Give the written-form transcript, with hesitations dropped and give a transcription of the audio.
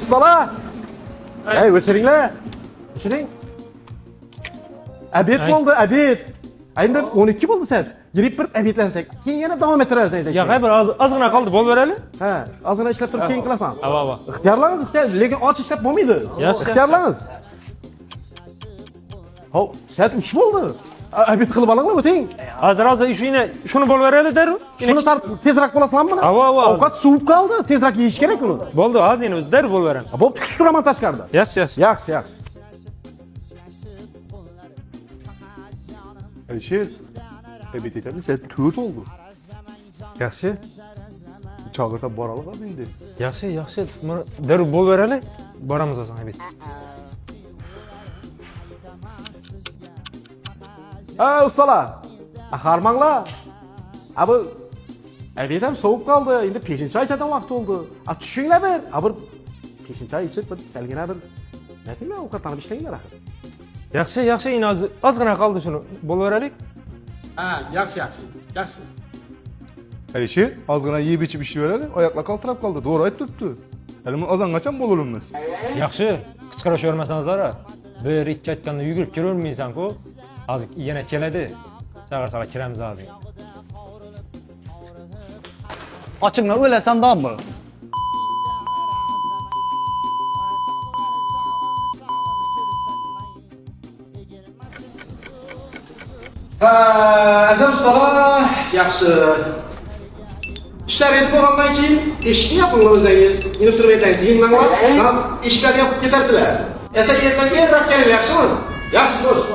ustalar. Hey, o'chiringlar. O'chiring. Abed bo'ldi, abed. Endi 12 bo'ldi soat. Girib bir abedlansak, keyin yana davom ettirarsiz. Ya bir ozgina qoldi, bo'lib beraylik. Ha, ozgina ishlab turib keyin qilasan. Ava. İxtiyorlangiz, lekin och ishlab bo'lmaydi. Yaxshi. İxtiyorlangiz. Hop, soat 3 bo'ldi. Abed qilib olinglar, o'ting. Hozir ishini shuni bo'lib beraylik der. Shuni sal tezroq bo'lasizlarmi? Ava. Ovqat suvib qoldi, tezroq yeyish kerak uni. Bo'ldi, hozir o'zi der bo'lib beramiz. Bo'pti, kutib turaman tashqarida. Yaxshi. Yaxshi. Alisher, abed etamiz, soat 4 oldu. Yaxshi. Çağırsa boralık abi indi. Yaxshi. Der bo'lib beraylik. Boramiz o'zing abid. Ha ustalar. Harmanglar. Abi abedam sovuq qoldi. Endi peshin choy ichadigan vaqt oldu. Tushinglar bir. Bir peshin choy ichib bir salgina bir nima ovqatlanib ishlanglar axir. Yaxshi, endi ozgina qoldi shuni bo'lib beraylik. Ha, yaxshi. Alisher, ozgina yeb ichib ishlayveradi, oyoqlar qaltirab qoldi. To'g'ri aytibdi. Hali men ozangacha bo'lurmiz. Yaxshi, qichqirashavermasangizlar. Bir ikki aytganda yugurib kiravermaysan-ku. Hozir yana keladi. Chaqirsalar kiramiz hozir. Ochinglar o'lasandanmi? Azam ustalar, yaxshi. İşler bo'lgandan keyin eshikni yopinglar o'zingiz. Instrumentlarni yengmanglar. Ham ishlarni yopib ketarsizlar. Esa ertaga erroq keling, yaxshimi? Yaxshi bo'sh.